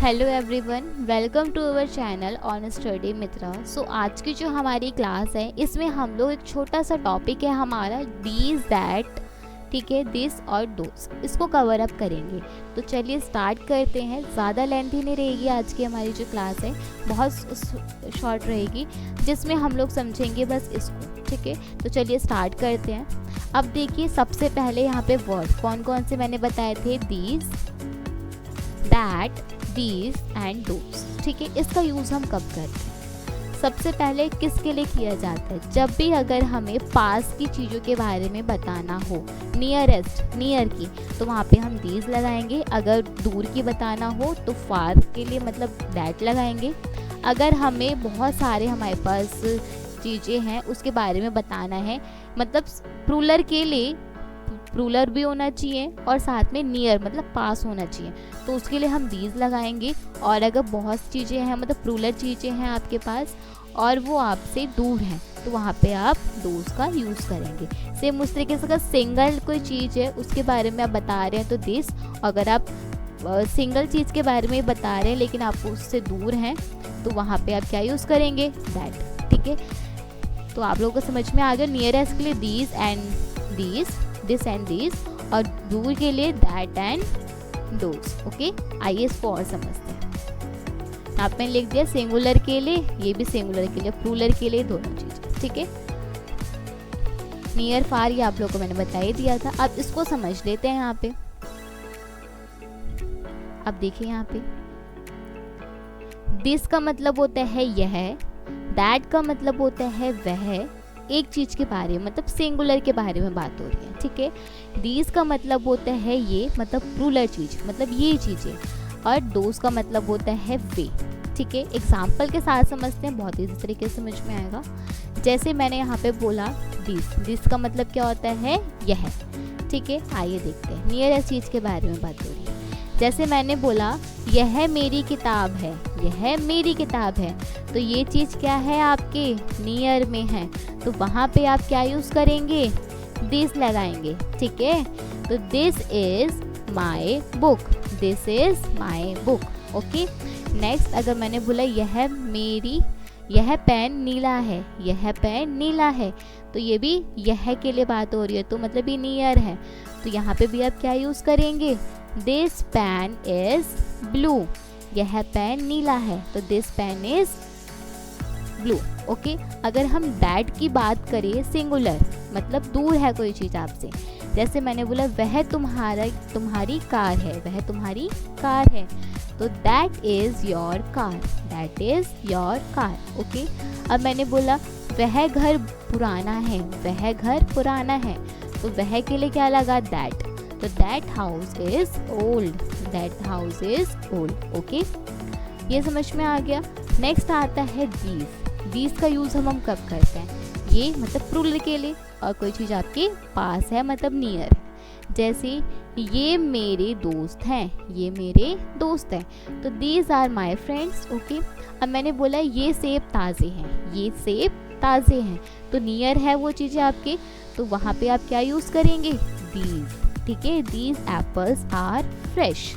Hello everyone, welcome to our channel on study Mitra. So आज की जो हमारी क्लास है इसमें हम लोग एक छोटा सा टॉपिक है हमारा दीज दैट, ठीक है, दिस और दोस, इसको कवर अप करेंगे। तो चलिए स्टार्ट करते हैं। ज़्यादा लेंथी नहीं रहेगी आज की हमारी जो क्लास है, बहुत शॉर्ट रहेगी जिसमें हम लोग समझेंगे बस इसको, ठीक है। तो चलिए स्टार्ट करते हैं। अब देखिए सबसे पहले यहाँ पे वर्ड कौन कौन से मैंने बताए थे, these, that, these and those, ठीक है। इसका यूज़ हम कब करते हैं? सबसे पहले किसके लिए किया जाता है? जब भी अगर हमें पास की चीज़ों के बारे में बताना हो, नियरेस्ट, नियर की, तो वहाँ पे हम दीज लगाएंगे। अगर दूर की बताना हो तो फार के लिए मतलब दैट लगाएंगे। अगर हमें बहुत सारे हमारे पास चीज़ें हैं उसके बारे में बताना है, मतलब प्लूरल के लिए प्लूरल भी होना चाहिए और साथ में नियर मतलब पास होना चाहिए, तो उसके लिए हम दीज लगाएंगे। और अगर बहुत चीज़ें हैं मतलब प्लूरल चीज़ें हैं आपके पास और वो आपसे दूर हैं, तो वहाँ पे आप दोस का यूज़ करेंगे। सेम उस तरीके से अगर सिंगल कोई चीज़ है उसके बारे में आप बता रहे हैं तो दिस, अगर आप सिंगल चीज़ के बारे में बता रहे हैं लेकिन आप उससे दूर हैं तो वहाँ पे आप क्या यूज़ करेंगे, दैट, ठीक है। तो आप लोगों को समझ में आ गया। नियरेस्ट के लिए these and these, this and this, और दूर के लिए दैट एंड दोस, ओके। आइए इसको और समझते हैं। आपने लिख दिया सिंगुलर के लिए, ये भी सिंगुलर के लिए, प्लूरल के लिए, दोनों चीज़, ठीक है। नियर फार ये आप लोगों को मैंने बता ही दिया था। अब इसको समझ लेते हैं यहाँ पे। अब देखिए यहाँ पे दिस का मतलब होता है यह, दैट का मतलब होता है वह, एक चीज के बारे में मतलब सिंगुलर के बारे में बात हो रही है, ठीक है। दीज का मतलब होता है ये, मतलब प्लूरल चीज, मतलब ये चीजें। और दोस का मतलब होता है वे, ठीक है। एग्जाम्पल के साथ समझते हैं, बहुत इसी तरीके से समझ में आएगा। जैसे मैंने यहाँ पे बोला दिस, दिस का मतलब क्या होता है, यह, ठीक है। आइए देखते हैं, नियरेस्ट चीज के बारे में बात हो रही है। जैसे मैंने बोला यह मेरी किताब है, यह मेरी किताब है, तो ये चीज़ क्या है, आपके नियर में है, तो वहाँ पे आप क्या यूज़ करेंगे, दिस लगाएंगे, ठीक है। तो this is my book, this is my book, okay. Next अगर मैंने बोला यह पेन नीला है, यह पेन नीला है, तो ये भी यह के लिए बात हो रही है, तो मतलब ये नियर है, तो यहाँ पे भी आप क्या यूज़ करेंगे, दिस पेन इज ब्लू, यह पेन नीला है, तो this pen is blue, okay. अगर हम दैट की बात करें सिंगुलर, मतलब दूर है कोई चीज़ आपसे, जैसे मैंने बोला वह तुम्हारी कार है, वह तुम्हारी कार है, तो that is your car, that is your car, okay. अब मैंने बोला वह घर पुराना है, वह घर पुराना है, तो वह के लिए क्या लगा, दैट, तो that house is old, that house is old, okay. ये समझ में आ गया। नेक्स्ट आता है दीज। दीज का यूज़ हम कब करते हैं, ये मतलब प्लूरल के लिए, और कोई चीज़ आपके पास है मतलब नियर है। जैसे ये मेरे दोस्त हैं, ये मेरे दोस्त हैं, तो these are my friends, okay. अब मैंने बोला ये सेब ताज़े हैं, ये सेब ताज़े हैं, तो नियर है वो चीज़ें आपके, तो वहाँ पे आप क्या यूज़ करेंगे, दीज, ठीक है। These apples are fresh.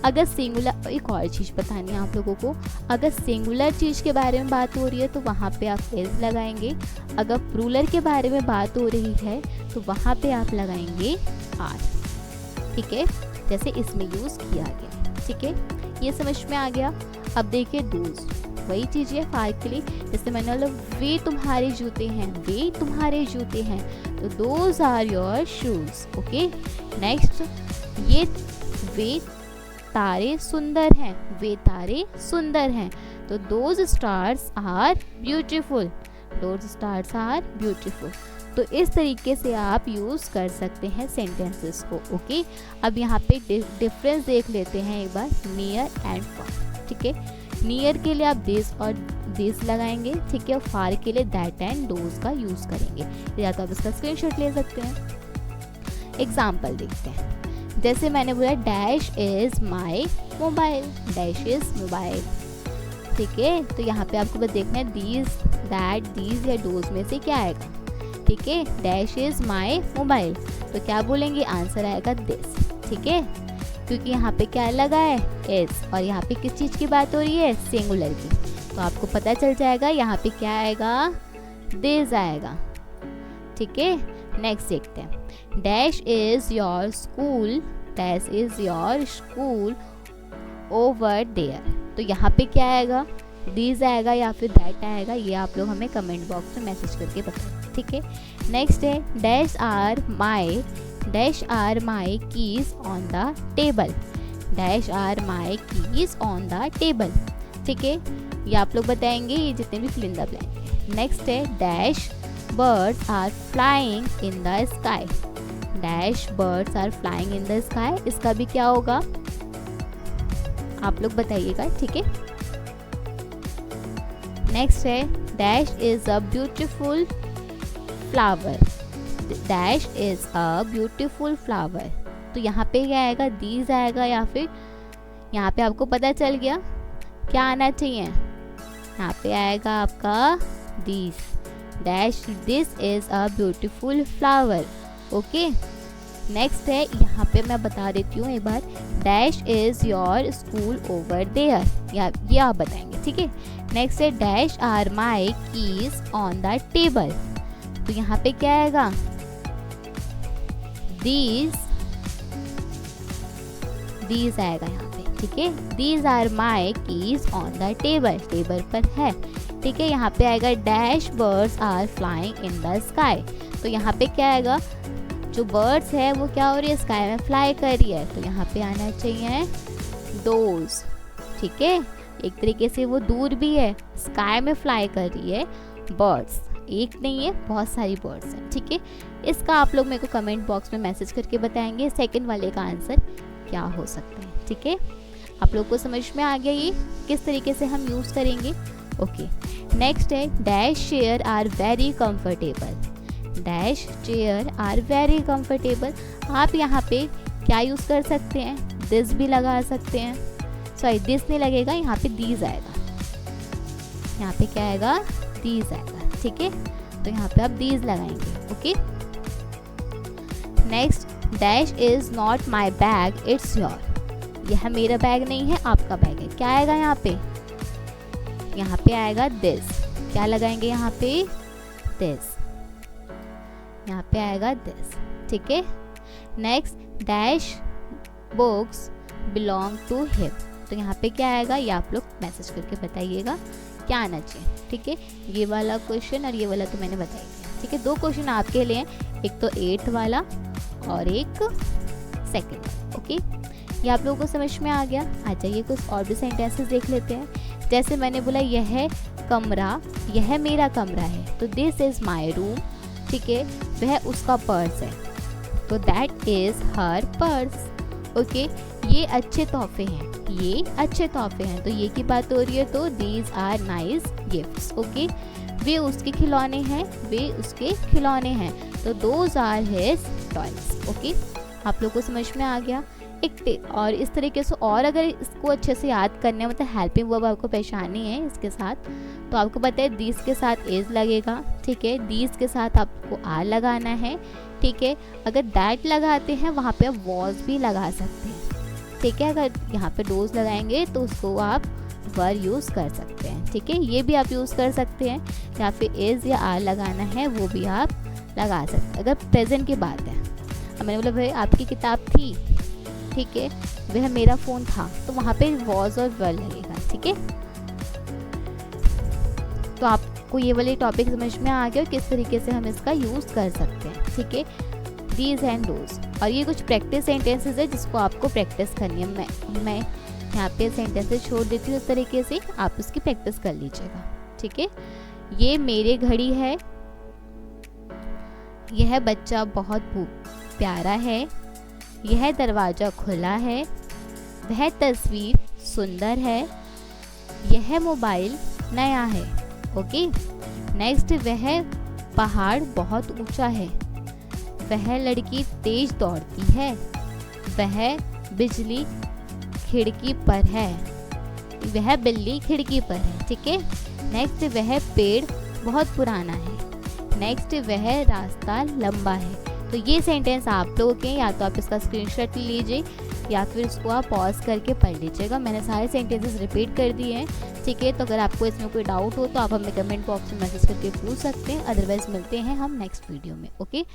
अगर सिंगुलर, एक और चीज़ बतानी है आप लोगों को, अगर सिंगुलर चीज़ के बारे में बात हो रही है तो वहाँ पे आप एज लगाएंगे। अगर प्लूरल के बारे में बात हो रही है तो वहाँ पे आप लगाएंगे आर, ठीक है, जैसे इसमें यूज़ किया गया, ठीक है। ये समझ में आ गया। अब देखिए दोज, वही चीज़ है फार के लिए, जैसे मैंने बोला वे तुम्हारे जूते हैं, वे तुम्हारे जूते हैं, तो those are your shoes, okay. Next ये वे तारे सुंदर हैं, वे तारे सुंदर हैं, तो those stars are beautiful, those stars are beautiful. तो इस तरीके से आप यूज़ कर सकते हैं सेंटेंसेस को, ओके। अब यहाँ पे डिफरेंस देख लेते हैं एक बार, नियर एंड फार, ठीक है। नियर के लिए आप दिस और दिस लगाएंगे, ठीक है, और फार के लिए दैट एंड दोज का यूज़ करेंगे, या तो आप इसका स्क्रीनशॉट ले सकते हैं। एग्जाम्पल देखते हैं। जैसे मैंने बोला dash is my mobile, dash is mobile, ठीक है। तो यहाँ पे आपको बस देखना है दीज, दैट, दीज या डोज में से क्या आएगा, ठीक है। डैश इज माई मोबाइल, तो क्या बोलेंगे, आंसर आएगा दिस, ठीक है। क्योंकि यहाँ पे क्या लगा है, इज, और यहाँ पे किस चीज़ की बात हो रही है, सिंगुलर की। तो आपको पता चल जाएगा यहाँ पे क्या आएगा, दिस आएगा। ठीक है, नेक्स्ट देखते हैं। Dash is your school, dash is your school over there. तो यहाँ पे क्या आएगा, दिस आएगा या फिर दैट आएगा, ये आप लोग हमें कमेंट बॉक्स में मैसेज करके बताएं। ठीक है, नेक्स्ट है dash are my keys on the table, dash are my keys on the table. ठीक है, ये आप लोग बताएंगे, ये जितने भी फिल इन द ब्लैंक है। नेक्स्ट है dash birds are flying in the sky, dash birds are flying in the sky, इसका भी क्या होगा आप लोग बताइएगा। ठीक है, नेक्स्ट है dash is a beautiful flower, dash is a beautiful flower. तो यहाँ पे क्या आएगा, दीज आएगा या फिर यहाँ पे आपको पता चल गया क्या आना चाहिए, यहाँ पे आएगा आपका these, dash this is a beautiful flower. Okay, next है यहाँ पे मैं बता देती हूँ एक बार, dash is your school over there, या ये आप बताएंगे। ठीक है, नेक्स्ट है dash are my keys on the table. तो यहाँ पे क्या आएगा, दीज आएगा यहाँ पे। ठीक है, these are my keys on the table, table पर है। ठीक है, यहाँ पे आएगा dash birds are flying in the sky. तो यहाँ पे क्या आएगा, जो बर्ड्स है वो क्या हो रही है, स्काई में फ्लाई कर रही है, तो यहाँ पे आना चाहिए दोज। ठीक है, एक तरीके से वो दूर भी है, स्काई में फ्लाई कर रही है बर्ड्स, एक नहीं है बहुत सारी बर्ड्स हैं। ठीक है, इसका आप लोग मेरे को कमेंट बॉक्स में मैसेज करके बताएंगे सेकंड वाले का आंसर क्या हो सकता है। ठीक है, आप लोग को समझ में आ गया ये किस तरीके से हम यूज़ करेंगे। ओके, नेक्स्ट है dash chair are very comfortable, dash chair are very comfortable. आप यहाँ पे क्या यूज़ कर सकते हैं, दिस भी लगा सकते हैं, सॉरी दिस नहीं लगेगा, यहाँ पे दीज आएगा, यहाँ पे क्या आएगा, दीज आएगा। ठीक है, तो यहाँ पे आप दीज लगाएंगे। Okay, next dash is not my bag it's your, यह मेरा बैग नहीं है आपका बैग है, क्या आएगा यहाँ पे, यहाँ पे आएगा दिस, क्या लगाएंगे यहाँ पे, दिस, यहाँ पे आएगा दिस। ठीक है, next dash books belong to him. तो यहाँ पे क्या आएगा, ये आप लोग मैसेज करके बताइएगा क्या आना चाहिए। ठीक है, ये वाला क्वेश्चन और ये वाला तो मैंने बता दिया। ठीक है, दो क्वेश्चन आपके लिए, एक तो 8th वाला और एक सेकंड। ओके, ये आप लोगों को समझ में आ गया। आ जाइए कुछ और भी सेंटेंसेस देख लेते हैं। जैसे मैंने बोला यह कमरा, यह मेरा कमरा है, तो दिस इज माई रूम। ठीक है, वह उसका पर्स है, तो that is her purse. Okay, ये अच्छे तोहफे हैं, ये अच्छे तोहफे हैं, तो ये की बात हो रही है, तो these are nice gifts. Okay, वे उसके खिलौने हैं, वे उसके खिलौने हैं, तो those are his toys. Okay, आप लोग को समझ में आ गया। एक और इस तरीके से, और अगर इसको अच्छे से याद करने मतलब हेल्पिंग वर्ब आपको परेशानी है इसके साथ, तो आपको पता है दीज के साथ इज लगेगा। ठीक है, दीज के साथ आपको आर लगाना है। ठीक है, अगर दैट लगाते हैं वहाँ पे आप वॉज भी लगा सकते हैं। ठीक है, अगर यहाँ पे डोज लगाएंगे तो उसको आप वर यूज़ कर सकते हैं। ठीक है, ये भी आप यूज़ कर सकते हैं, या फिर इज या आर लगाना है वो भी आप लगा सकते हैं। अगर प्रेजेंट की बात है, अब मैंने बोला भाई आपकी किताब थी, ठीक है, वह मेरा फ़ोन था, तो वहाँ पे वॉज और वर लगेगा। ठीक है, तो आपको ये वाले टॉपिक समझ में आ गया किस तरीके से हम इसका यूज़ कर सकते हैं। ठीक है, दीज एंड दोज, और ये कुछ प्रैक्टिस सेंटेंसेस है जिसको आपको प्रैक्टिस करनी है। मैं यहाँ पे सेंटेंसेस छोड़ देती हूँ, इस तरीके से आप उसकी प्रैक्टिस कर लीजिएगा। ठीक है, ये मेरे घड़ी है, यह बच्चा बहुत प्यारा है, यह दरवाज़ा खुला है, वह तस्वीर सुंदर है, यह मोबाइल नया है। ओके, नेक्स्ट वह पहाड़ बहुत ऊंचा है, वह लड़की तेज दौड़ती है, वह बिजली खिड़की पर है, वह बिल्ली खिड़की पर है। ठीक है, नेक्स्ट वह पेड़ बहुत पुराना है, नेक्स्ट वह रास्ता लंबा है। तो ये सेंटेंस आप लोगों के, या तो आप इसका स्क्रीनशॉट लीजिए या फिर इसको आप पॉज करके पढ़ लीजिएगा। मैंने सारे सेंटेंसेस रिपीट कर दिए हैं, ठीक है। तो अगर आपको इसमें कोई डाउट हो तो आप हमें कमेंट बॉक्स में मैसेज करके पूछ सकते हैं, अदरवाइज मिलते हैं हम नेक्स्ट वीडियो में। ओके।